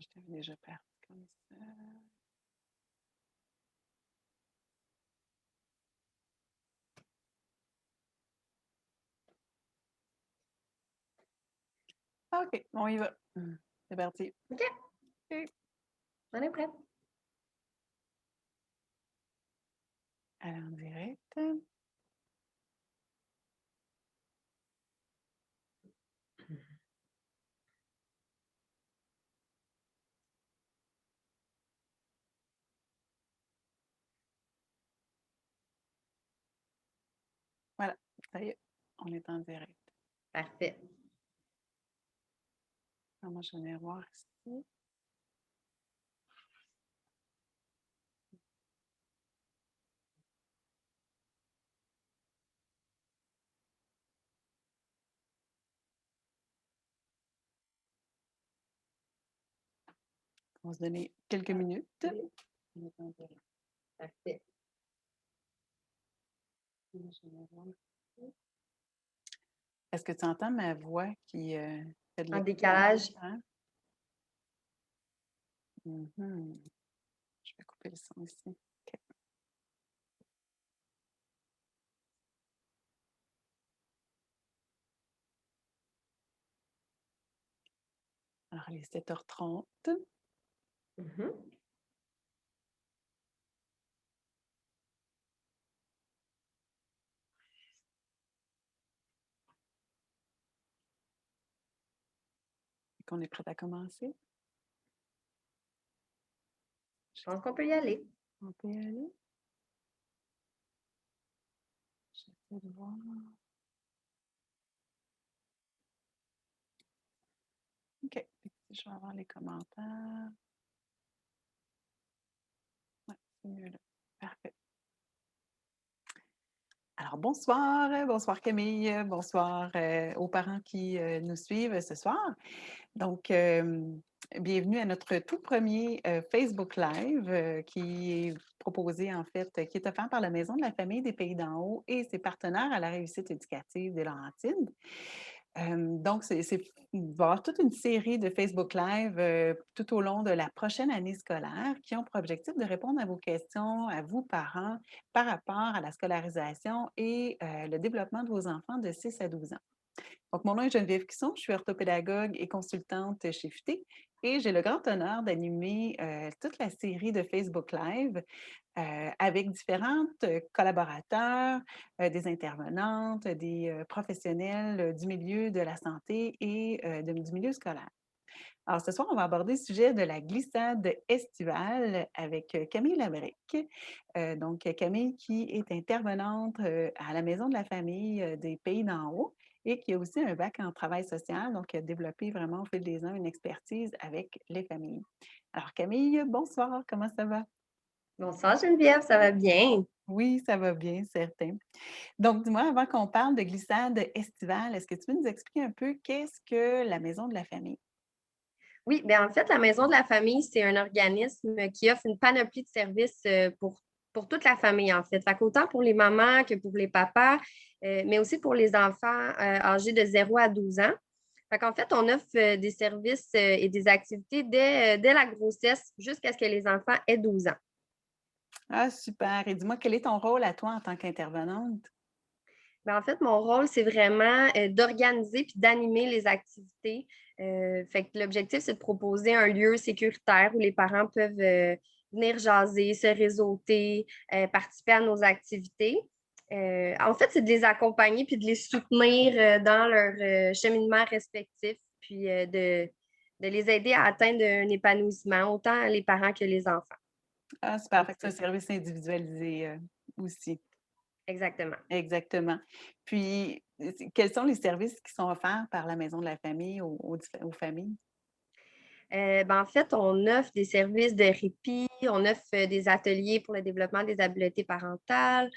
Je t'avais déjà parti comme ça. OK, on y va. C'est parti. OK. OK. On est prête. Allez en direct. Voilà, ça y est, on est en direct. Parfait. Alors, moi, je vais venir voir ici. On va se donner quelques minutes. On est en direct. Parfait. Moi, je vais venir voir ici. Est-ce que tu entends ma voix qui fait de En l'écho? décalage. Hein? Mhm. Je vais couper le son ici. OK. Alors, il est 7h30. Mhm. On est prêt à commencer? Je pense qu'on peut y aller. On peut y aller? J'essaie de voir. OK. Je vais avoir les commentaires. Oui, c'est mieux là. Parfait. Alors, bonsoir Camille, bonsoir aux parents qui nous suivent ce soir. Donc, bienvenue à notre tout premier Facebook Live qui est proposé en fait, qui est offert par la Maison de la Famille des Pays d'en haut et ses partenaires à la réussite éducative des Laurentides. Donc, il va y avoir toute une série de Facebook Live tout au long de la prochaine année scolaire qui ont pour objectif de répondre à vos questions, à vous, parents, par rapport à la scolarisation et le développement de vos enfants de 6 à 12 ans. Donc, mon nom est Geneviève Cusson, je suis orthopédagogue et consultante chez FUTE et j'ai le grand honneur d'animer toute la série de Facebook Live avec différentes collaborateurs, des intervenantes, des professionnels du milieu de la santé et du milieu scolaire. Alors, ce soir, on va aborder le sujet de la glissade estivale avec Camille Labrec. Donc, Camille qui est intervenante à la Maison de la Famille des Pays d'en haut et qui a aussi un bac en travail social, donc qui a développé vraiment au fil des ans une expertise avec les familles. Alors, Camille, bonsoir, comment ça va? Bonsoir Geneviève, ça va bien? Oui, ça va bien, certain. Donc, dis-moi, avant qu'on parle de glissade estivale, est-ce que tu peux nous expliquer un peu qu'est-ce que la Maison de la Famille? Oui, bien en fait, la Maison de la Famille, c'est un organisme qui offre une panoplie de services pour toute la famille, en fait. Fait qu'autant pour les mamans que pour les papas, mais aussi pour les enfants âgés de 0 à 12 ans. Fait qu'en fait, on offre des services et des activités dès la grossesse jusqu'à ce que les enfants aient 12 ans. Ah, super. Et dis-moi, quel est ton rôle à toi en tant qu'intervenante? Ben, en fait, mon rôle, c'est vraiment d'organiser puis d'animer les activités. Fait que l'objectif, c'est de proposer un lieu sécuritaire où les parents peuvent venir jaser, se réseauter, participer à nos activités. En fait, c'est de les accompagner puis de les soutenir dans leur cheminement respectif, puis de les aider à atteindre un épanouissement, autant les parents que les enfants. Ah, super. Donc, Fait que c'est un service individualisé aussi. exactement. Exactement. Puis, quels sont les services qui sont offerts par la Maison de la Famille aux familles? Ben, en fait, on offre des services de répit, on offre des ateliers pour le développement des habiletés parentales,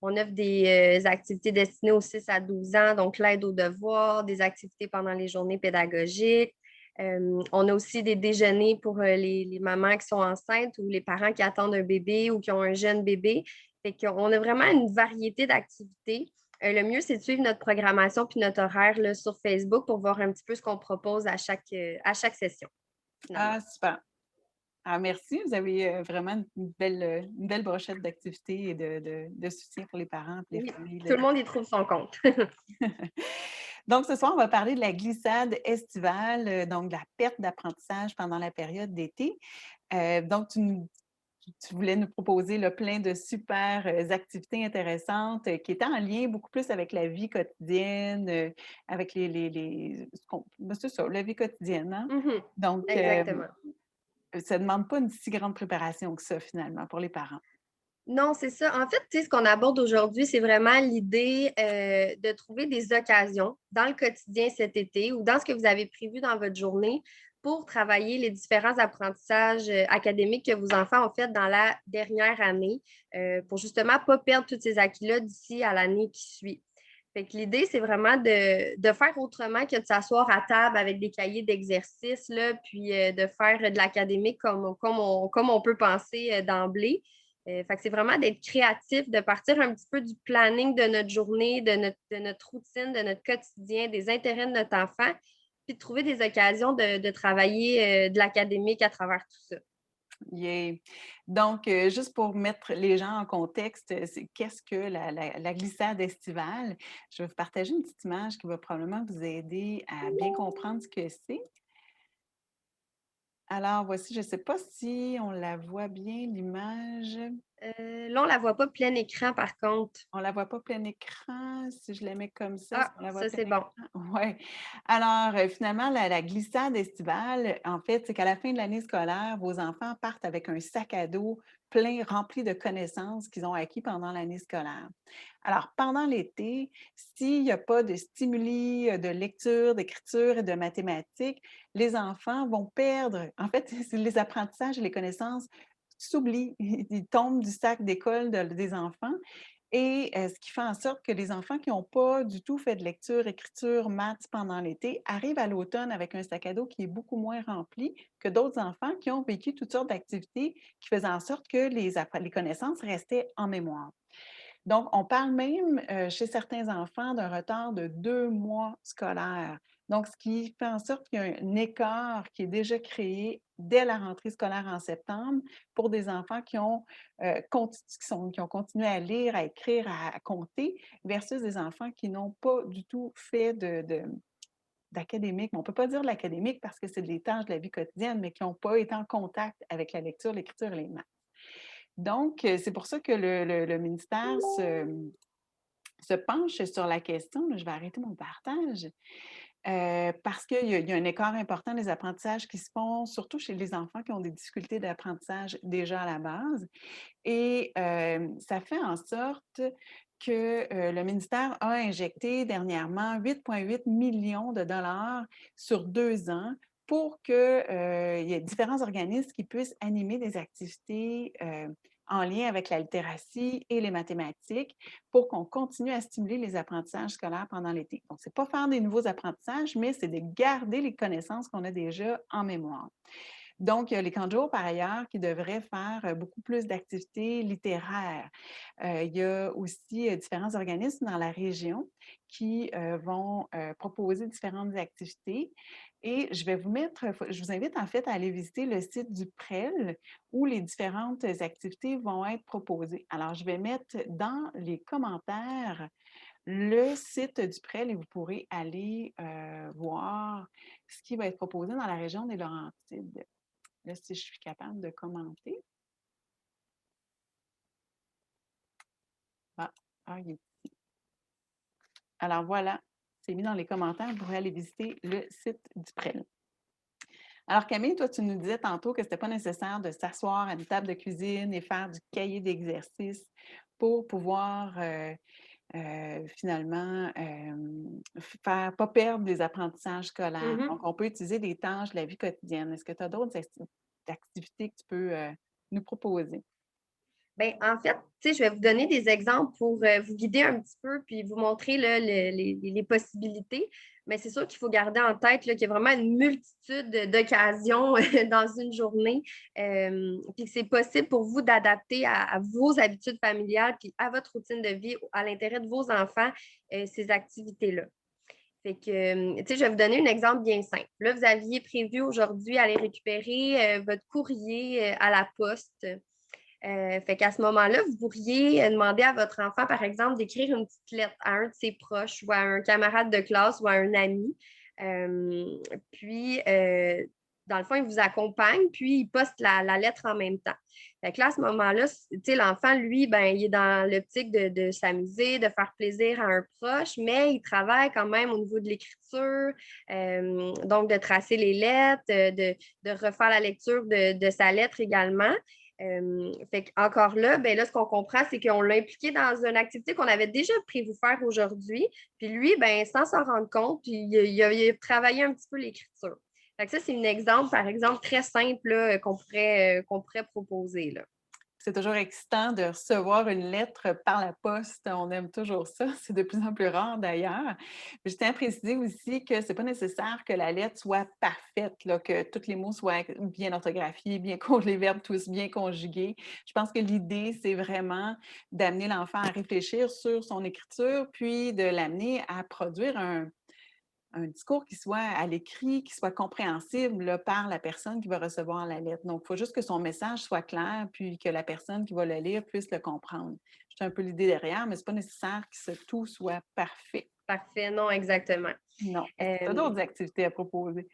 on offre des activités destinées aux 6 à 12 ans, donc l'aide aux devoirs, des activités pendant les journées pédagogiques. On a aussi des déjeuners pour les mamans qui sont enceintes ou les parents qui attendent un bébé ou qui ont un jeune bébé. Fait qu'on a vraiment une variété d'activités. Le mieux, c'est de suivre notre programmation puis notre horaire là, sur Facebook pour voir un petit peu ce qu'on propose à chaque session. finalement. Ah, super. Ah, merci. Vous avez vraiment une belle brochette d'activités et de soutien pour les parents et les Oui, familles. tout le monde y trouve son compte. Donc, ce soir, on va parler de la glissade estivale, donc de la perte d'apprentissage pendant la période d'été. Donc, tu voulais nous proposer là, plein de super activités intéressantes qui étaient en lien beaucoup plus avec la vie quotidienne, avec ben, c'est ça, la vie quotidienne, hein? Mhm. Donc, Exactement. ça ne demande pas une si grande préparation que ça, finalement, pour les parents. Non, c'est ça. En fait, tu sais, ce qu'on aborde aujourd'hui, c'est vraiment l'idée de trouver des occasions dans le quotidien cet été ou dans ce que vous avez prévu dans votre journée pour travailler les différents apprentissages académiques que vos enfants ont fait dans la dernière année pour justement ne pas perdre tous ces acquis-là d'ici à l'année qui suit. Fait que l'idée, c'est vraiment de faire autrement que de s'asseoir à table avec des cahiers d'exercices, là, puis de faire de l'académique comme on peut penser d'emblée. Fait que c'est vraiment d'être créatif, de partir un petit peu du planning de notre journée, de notre routine, de notre quotidien, des intérêts de notre enfant, puis de trouver des occasions de travailler de l'académique à travers tout ça. Yeah. Donc, juste pour mettre les gens en contexte, c'est qu'est-ce que la glissade estivale? Je vais vous partager une petite image qui va probablement vous aider à bien comprendre ce que c'est. Alors, voici, je ne sais pas si on la voit bien, l'image. Là, on ne la voit pas plein écran, par contre. On ne la voit pas plein écran. Si je la mets comme ça, est-ce Ah, qu'on la voit ça, plein c'est bon. écran? Oui. Alors, finalement, la glissade estivale, en fait, c'est qu'à la fin de l'année scolaire, vos enfants partent avec un sac à dos plein, rempli de connaissances qu'ils ont acquis pendant l'année scolaire. Alors, pendant l'été, s'il n'y a pas de stimuli de lecture, d'écriture et de mathématiques, les enfants vont perdre, en fait, les apprentissages et les connaissances s'oublient, ils tombent du sac d'école des enfants et ce qui fait en sorte que les enfants qui n'ont pas du tout fait de lecture, écriture, maths pendant l'été arrivent à l'automne avec un sac à dos qui est beaucoup moins rempli que d'autres enfants qui ont vécu toutes sortes d'activités qui faisaient en sorte que les connaissances restaient en mémoire. Donc, on parle même chez certains enfants d'un retard de 2 mois scolaires. Donc, ce qui fait en sorte qu'il y a un écart qui est déjà créé dès la rentrée scolaire en septembre pour des enfants qui ont continué à lire, à écrire, à compter, versus des enfants qui n'ont pas du tout fait d'académique. On ne peut pas dire l'académique parce que c'est des tâches de la vie quotidienne, mais qui n'ont pas été en contact avec la lecture, l'écriture et les maths. Donc, c'est pour ça que le ministère se penche sur la question. Là, je vais arrêter mon partage. Parce qu'il y a un écart important des apprentissages qui se font, surtout chez les enfants qui ont des difficultés d'apprentissage déjà à la base. Et ça fait en sorte que le ministère a injecté dernièrement 8,8 millions de dollars sur 2 ans pour qu'il y ait différents organismes qui puissent animer des activités en lien avec la littératie et les mathématiques pour qu'on continue à stimuler les apprentissages scolaires pendant l'été. Donc, ce n'est pas faire des nouveaux apprentissages, mais c'est de garder les connaissances qu'on a déjà en mémoire. Donc, il y a les camps de jour, par ailleurs, qui devraient faire beaucoup plus d'activités littéraires. Il y a aussi différents organismes dans la région qui vont proposer différentes activités. Et je vous invite en fait à aller visiter le site du PREL où les différentes activités vont être proposées. Alors, je vais mettre dans les commentaires le site du PREL et vous pourrez aller voir ce qui va être proposé dans la région des Laurentides. Là, si je suis capable de commenter. Ah, il est ici. Alors voilà, c'est mis dans les commentaires. Vous pourrez aller visiter le site du PREL. Alors Camille, toi, tu nous disais tantôt que ce n'était pas nécessaire de s'asseoir à une table de cuisine et faire du cahier d'exercice pour pouvoir finalement faire pas perdre des apprentissages scolaires. Mhm. Donc, on peut utiliser des tâches de la vie quotidienne. Est-ce que tu as d'autres activités que tu peux nous proposer? Bien, en fait, tu sais, je vais vous donner des exemples pour vous guider un petit peu puis vous montrer là, les possibilités. Mais c'est sûr qu'il faut garder en tête qu'il y a vraiment une multitude d'occasions dans une journée. Puis que c'est possible pour vous d'adapter à vos habitudes familiales puis à votre routine de vie, à l'intérêt de vos enfants, ces activités-là. Fait que, tu sais, je vais vous donner un exemple bien simple. Là, vous aviez prévu aujourd'hui aller récupérer votre courrier à la poste. Fait qu'à ce moment-là, vous pourriez demander à votre enfant, par exemple, d'écrire une petite lettre à un de ses proches ou à un camarade de classe ou à un ami. Puis, dans le fond, il vous accompagne, puis il poste la lettre en même temps. Fait que là, à ce moment-là, tu sais, l'enfant, lui, ben, il est dans l'optique de s'amuser, de faire plaisir à un proche, mais il travaille quand même au niveau de l'écriture, donc de tracer les lettres, de refaire la lecture de sa lettre également. Fait encore là, ben là, ce qu'on comprend, c'est qu'on l'a impliqué dans une activité qu'on avait déjà prévu faire aujourd'hui. Puis lui, ben, sans s'en rendre compte, puis il a travaillé un petit peu l'écriture. Fait que ça, c'est un exemple, par exemple, très simple là, qu'on pourrait proposer. Là. C'est toujours excitant de recevoir une lettre par la poste. On aime toujours ça. C'est de plus en plus rare d'ailleurs. Je tiens à préciser aussi que ce n'est pas nécessaire que la lettre soit parfaite, là, que tous les mots soient bien orthographiés, les verbes tous bien conjugués. Je pense que l'idée, c'est vraiment d'amener l'enfant à réfléchir sur son écriture, puis de l'amener à produire un discours qui soit à l'écrit, qui soit compréhensible là, par la personne qui va recevoir la lettre. Donc, il faut juste que son message soit clair, puis que la personne qui va le lire puisse le comprendre. C'est un peu l'idée derrière, mais ce n'est pas nécessaire que tout soit parfait. Parfait, non, exactement. Non. Est-ce que tu as d'autres activités à proposer?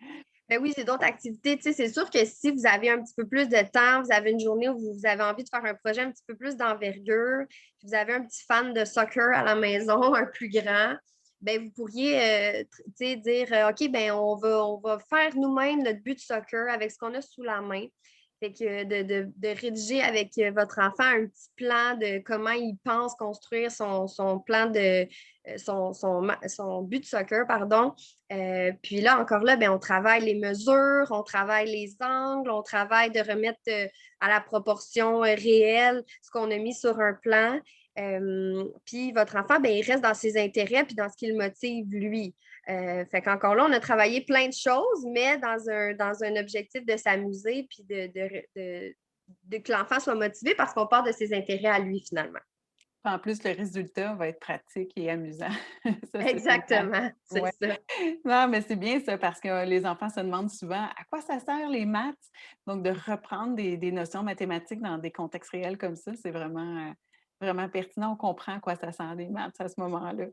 Ben oui, c'est d'autres activités. Tu sais, c'est sûr que si vous avez un petit peu plus de temps, vous avez une journée où vous avez envie de faire un projet un petit peu plus d'envergure, puis vous avez un petit fan de soccer à la maison, un plus grand, ben vous pourriez tu sais, dire OK, ben on va faire nous-mêmes notre but de soccer avec ce qu'on a sous la main. Fait que de rédiger avec votre enfant un petit plan de comment il pense construire son plan de son but de soccer, pardon. Puis là, encore là, ben, on travaille les mesures, on travaille les angles, on travaille de remettre à la proportion réelle ce qu'on a mis sur un plan. Puis votre enfant, ben, il reste dans ses intérêts puis dans ce qui le motive lui. Fait qu'encore là, on a travaillé plein de choses, mais dans un objectif de s'amuser puis de que l'enfant soit motivé parce qu'on part de ses intérêts à lui finalement. En plus, le résultat va être pratique et amusant. Ça, c'est génial. Exactement, c'est Ouais. ça. Non, mais c'est bien ça parce que les enfants se demandent souvent à quoi ça sert les maths. Donc, de reprendre des notions mathématiques dans des contextes réels comme ça, c'est vraiment, vraiment pertinent. On comprend à quoi ça sert des maths à ce moment-là.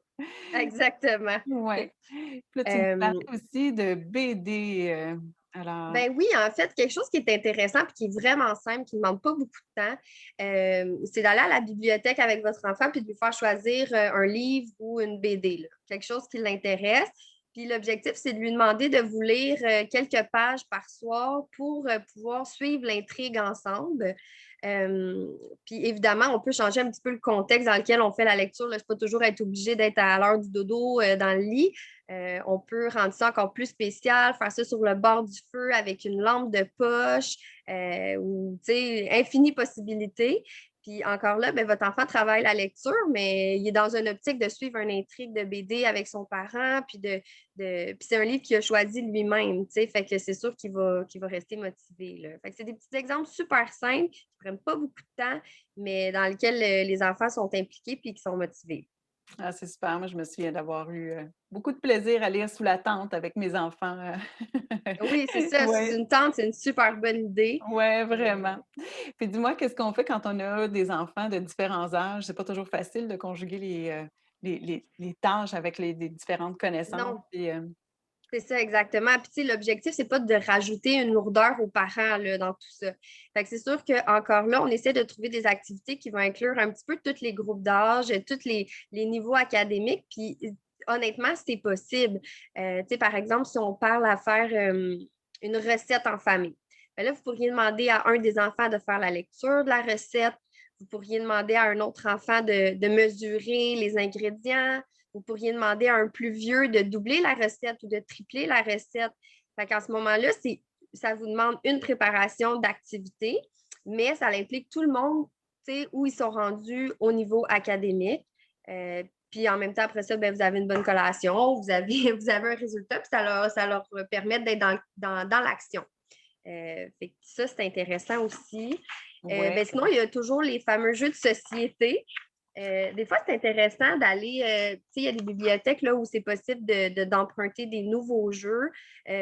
Exactement. Oui. Puis là, tu me parlais Euh, aussi de BD. Alors, Ben oui, en fait, quelque chose qui est intéressant et qui est vraiment simple, qui ne demande pas beaucoup de temps, c'est d'aller à la bibliothèque avec votre enfant puis de lui faire choisir un livre ou une BD, là. Quelque chose qui l'intéresse. Puis l'objectif, c'est de lui demander de vous lire quelques pages par soir pour pouvoir suivre l'intrigue ensemble. Euh, Puis évidemment, on peut changer un petit peu le contexte dans lequel on fait la lecture. Je ne pas toujours être obligé d'être à l'heure du dodo dans le lit. On peut rendre ça encore plus spécial, faire ça sur le bord du feu avec une lampe de poche ou, tu sais, infinies possibilités. Puis encore là, ben, votre enfant travaille la lecture, mais il est dans une optique de suivre une intrigue de BD avec son parent, puis c'est un livre qu'il a choisi lui-même, tu sais, fait que c'est sûr qu'il va rester motivé, là. Fait que c'est des petits exemples super simples qui ne prennent pas beaucoup de temps, mais dans lesquels les enfants sont impliqués puis qui sont motivés. ah, c'est super. Moi, je me souviens d'avoir eu beaucoup de plaisir à lire sous la tente avec mes enfants. Oui, c'est ça. Oui. Sous une tente, c'est une super bonne idée. Ouais, Euh, vraiment. Puis dis-moi, qu'est-ce qu'on fait quand on a des enfants de différents âges? C'est pas toujours facile de conjuguer les tâches avec les différentes connaissances. non, Puis, c'est ça exactement. Puis tu sais, l'objectif, c'est pas de rajouter une lourdeur aux parents là, dans tout ça. Fait que c'est sûr qu'encore là, on essaie de trouver des activités qui vont inclure un petit peu tous les groupes d'âge, tous les niveaux académiques. Puis honnêtement, c'est possible. Tu sais, par exemple, si on parle à faire une recette en famille, ben là, vous pourriez demander à un des enfants de faire la lecture de la recette. Vous pourriez demander à un autre enfant de mesurer les ingrédients. Vous pourriez demander à un plus vieux de doubler la recette ou de tripler la recette. Fait qu'en ce moment-là, ça vous demande une préparation d'activité, mais ça implique tout le monde, tu sais, où ils sont rendus au niveau académique. Puis en même temps, après ça, ben, vous avez une bonne collation, vous avez, vous avez un résultat, puis ça leur permet d'être dans l'action. Fait que ça, c'est intéressant aussi. ouais. Ben, sinon, il y a toujours les fameux jeux de société. Des fois, c'est intéressant d'aller, tu sais, il y a des bibliothèques là, où c'est possible d'emprunter des nouveaux jeux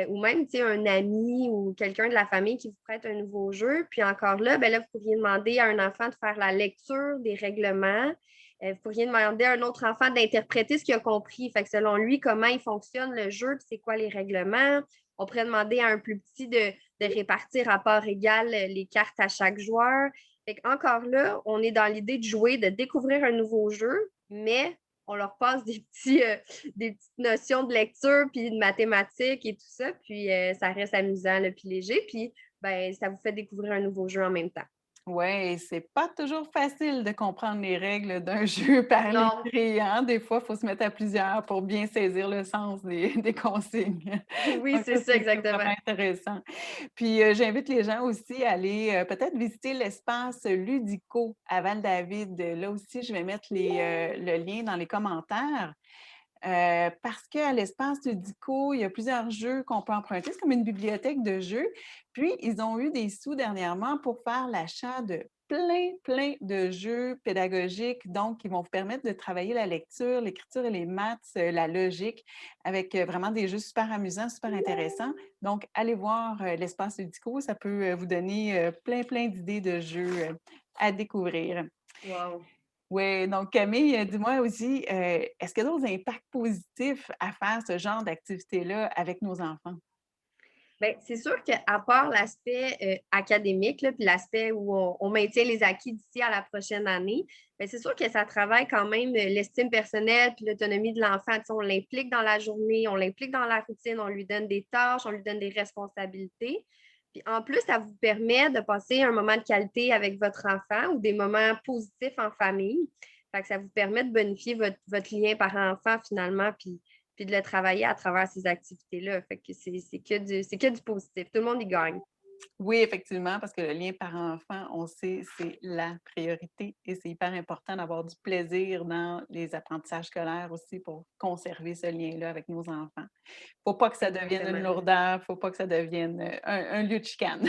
ou même, tu sais, un ami ou quelqu'un de la famille qui vous prête un nouveau jeu. Puis encore là, ben là, vous pourriez demander à un enfant de faire la lecture des règlements. Vous pourriez demander à un autre enfant d'interpréter ce qu'il a compris. Fait que selon lui, comment il fonctionne le jeu, puis c'est quoi les règlements. On pourrait demander à un plus petit de répartir à part égale les cartes à chaque joueur. Fait encore là, on est dans l'idée de jouer, de découvrir un nouveau jeu, mais on leur passe des petites notions de lecture, puis de mathématiques et tout ça, puis ça reste amusant, là, puis léger, puis ben, ça vous fait découvrir un nouveau jeu en même temps. Oui, c'est pas toujours facile de comprendre les règles d'un jeu par Non, l'écrit, hein. Des fois, il faut se mettre à plusieurs pour bien saisir le sens des consignes. oui, Donc c'est ça, ça c'est exactement. vraiment intéressant. Puis, j'invite les gens aussi à aller, peut-être visiter l'espace Ludico à Val-David. Là aussi, je vais mettre le lien dans les commentaires. Parce qu'à l'espace Ludico, il y a plusieurs jeux qu'on peut emprunter. C'est comme une bibliothèque de jeux. Puis, ils ont eu des sous dernièrement pour faire l'achat de plein de jeux pédagogiques. Donc, ils vont vous permettre de travailler la lecture, l'écriture et les maths, la logique, avec vraiment des jeux super amusants, super intéressants. Donc, allez voir l'espace Ludico. Ça peut vous donner plein d'idées de jeux à découvrir. Wow. Oui, donc Camille, dis-moi aussi, est-ce qu'il y a d'autres impacts positifs à faire ce genre d'activité-là avec nos enfants? Bien, c'est sûr qu'à part l'aspect académique, là, puis l'aspect où on maintient les acquis d'ici à la prochaine année, bien, c'est sûr que ça travaille quand même l'estime personnelle puis l'autonomie de l'enfant. Tu sais, on l'implique dans la journée, on l'implique dans la routine, on lui donne des tâches, on lui donne des responsabilités. Puis en plus, ça vous permet de passer un moment de qualité avec votre enfant ou des moments positifs en famille. Fait que ça vous permet de bonifier votre lien parent-enfant finalement, puis de le travailler à travers ces activités-là. Fait que c'est que du positif. Tout le monde y gagne. Oui, effectivement, parce que le lien parent-enfant, on sait, c'est la priorité et c'est hyper important d'avoir du plaisir dans les apprentissages scolaires aussi pour conserver ce lien-là avec nos enfants. Faut pas que ça devienne une Exactement. lourdeur, faut pas que ça devienne un lieu de chicane.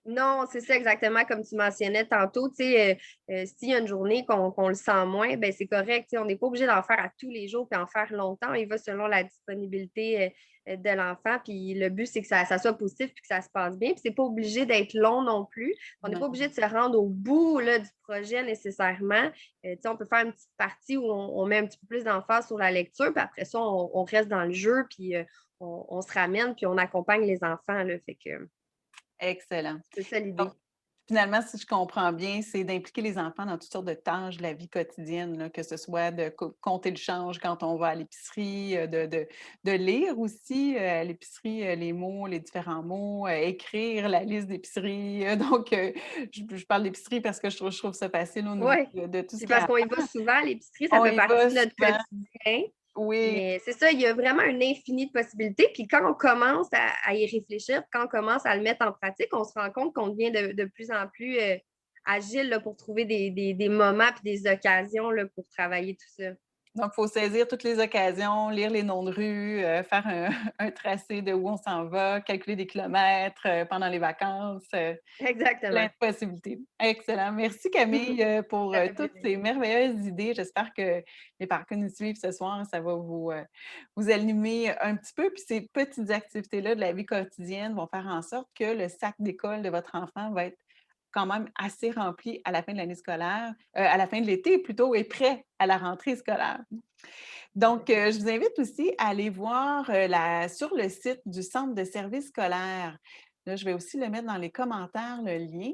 Non, c'est ça exactement comme tu mentionnais tantôt. Tu sais, s'il y a une journée qu'on le sent moins, ben c'est correct. Tu sais, on n'est pas obligé d'en faire à tous les jours puis en faire longtemps. Il va selon la disponibilité de l'enfant. Puis le but, c'est que ça soit positif puis que ça se passe bien. Puis c'est pas obligé d'être long non plus. On n'est pas Non. obligé de se rendre au bout là, du projet nécessairement. Tu sais, on peut faire une petite partie où on met un petit peu plus d'emphase sur la lecture. Puis après ça, on reste dans le jeu. Puis on se ramène puis on accompagne les enfants. Là, fait que Excellent. c'est ça Donc, l'idée. finalement, si je comprends bien, c'est d'impliquer les enfants dans toutes sortes de tâches de la vie quotidienne, là, que ce soit de compter le change quand on va à l'épicerie, de lire aussi à l'épicerie les mots, les différents mots, écrire la liste d'épicerie. Donc, je parle d'épicerie parce que je trouve ça facile au niveau Oui. de tout ce Puis qui est parce à qu'on y va souvent à l'épicerie, ça on fait y va partie de notre souvent. quotidien. Oui, Mais c'est ça, il y a vraiment un infini de possibilités. Puis quand on commence à y réfléchir, quand on commence à le mettre en pratique, on se rend compte qu'on devient de plus en plus agile là, pour trouver des moments et des occasions là, pour travailler tout ça. donc il faut saisir toutes les occasions, lire les noms de rue, faire un un tracé de où on s'en va, calculer des kilomètres, pendant les vacances, plein Exactement. de possibilités. Excellent. Merci Camille, pour, Ça fait toutes plaisir. ces merveilleuses idées. J'espère que les parents qui nous suivent ce soir, ça va vous allumer un petit peu. Puis ces petites activités-là de la vie quotidienne vont faire en sorte que le sac d'école de votre enfant va être quand même assez rempli à la fin de l'année scolaire, à la fin de l'été plutôt et prêt à la rentrée scolaire. Donc, je vous invite aussi à aller voir, sur le site du Centre de services scolaires. Là, je vais aussi le mettre dans les commentaires, le lien.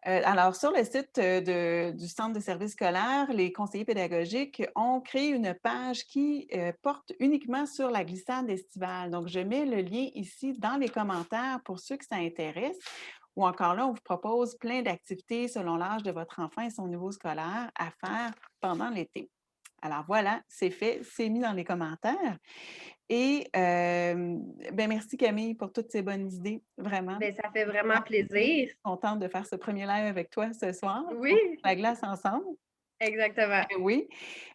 Alors, sur le site, du Centre de services scolaires, les conseillers pédagogiques ont créé une page qui, porte uniquement sur la glissade estivale. Donc, je mets le lien ici dans les commentaires pour ceux que ça intéresse. Ou encore là, on vous propose plein d'activités selon l'âge de votre enfant et son niveau scolaire à faire pendant l'été. Alors voilà, c'est fait, c'est mis dans les commentaires et ben, merci Camille pour toutes ces bonnes idées, vraiment. Bien, ça fait Vraiment vraiment plaisir. contente de faire ce premier live avec toi ce soir. On coupe Oui, la glace ensemble. exactement. Oui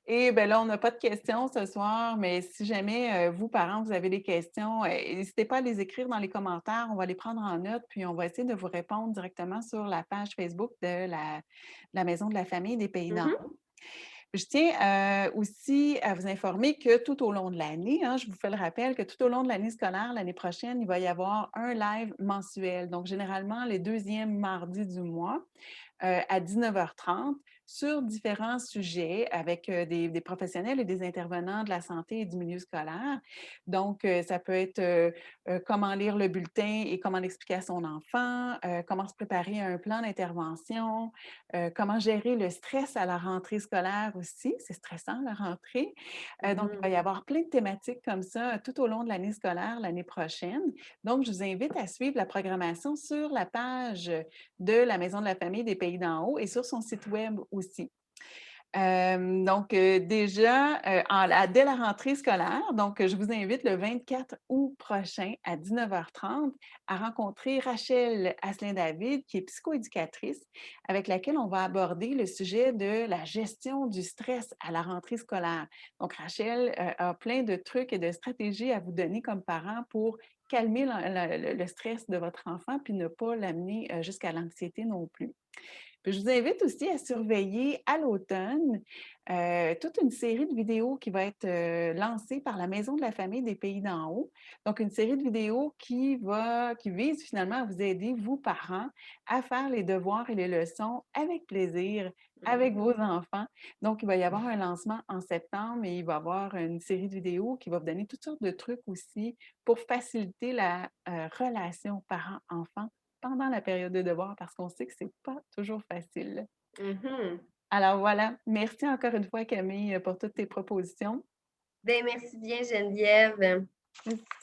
et ben là, on n'a pas de questions ce soir, mais si jamais, vous, parents, vous avez des questions, n'hésitez pas à les écrire dans les commentaires. On va les prendre en note, puis on va essayer de vous répondre directement sur la page Facebook de la Maison de la famille des Pays d'en Mhm. haut. Je tiens aussi à vous informer que tout au long de l'année, hein, je vous fais le rappel que tout au long de l'année scolaire, l'année prochaine, il va y avoir un live mensuel. Donc, généralement, les deuxièmes mardis du mois à 19h30 sur différents sujets avec des professionnels et des intervenants de la santé et du milieu scolaire. Donc, ça peut être comment lire le bulletin et comment l'expliquer à son enfant, comment se préparer à un plan d'intervention, comment gérer le stress à la rentrée scolaire aussi. C'est stressant, la rentrée. Donc, il va y avoir plein de thématiques comme ça tout au long de l'année scolaire l'année prochaine. Donc, je vous invite à suivre la programmation sur la page de la Maison de la famille des Pays d'en haut et sur son site web aussi. Donc, déjà, dès la rentrée scolaire, donc, je vous invite le 24 août prochain à 19h30 à rencontrer Rachel Asselin-David, qui est psychoéducatrice, avec laquelle on va aborder le sujet de la gestion du stress à la rentrée scolaire. Donc, Rachel a plein de trucs et de stratégies à vous donner comme parents pour calmer le stress de votre enfant puis ne pas l'amener jusqu'à l'anxiété non plus. Puis je vous invite aussi à surveiller à l'automne toute une série de vidéos qui va être lancée par la Maison de la famille des Pays d'en haut. Donc, une série de vidéos qui vise finalement à vous aider, vous, parents, à faire les devoirs et les leçons avec plaisir, avec vos enfants. Donc, il va y avoir un lancement en septembre et il va y avoir une série de vidéos qui va vous donner toutes sortes de trucs aussi pour faciliter la relation parent-enfant pendant la période de devoir parce qu'on sait que c'est pas toujours facile. Mhm. Alors voilà, merci encore une fois Camille pour toutes tes propositions. Ben, merci bien, Geneviève.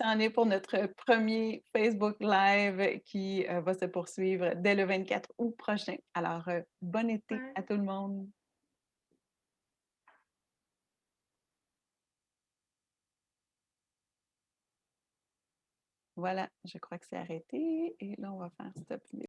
C'en est pour notre premier Facebook Live qui va se poursuivre dès le 24 août prochain. Alors, bon été à Bye. tout le monde. Voilà, je crois que c'est arrêté et là, on va faire stop.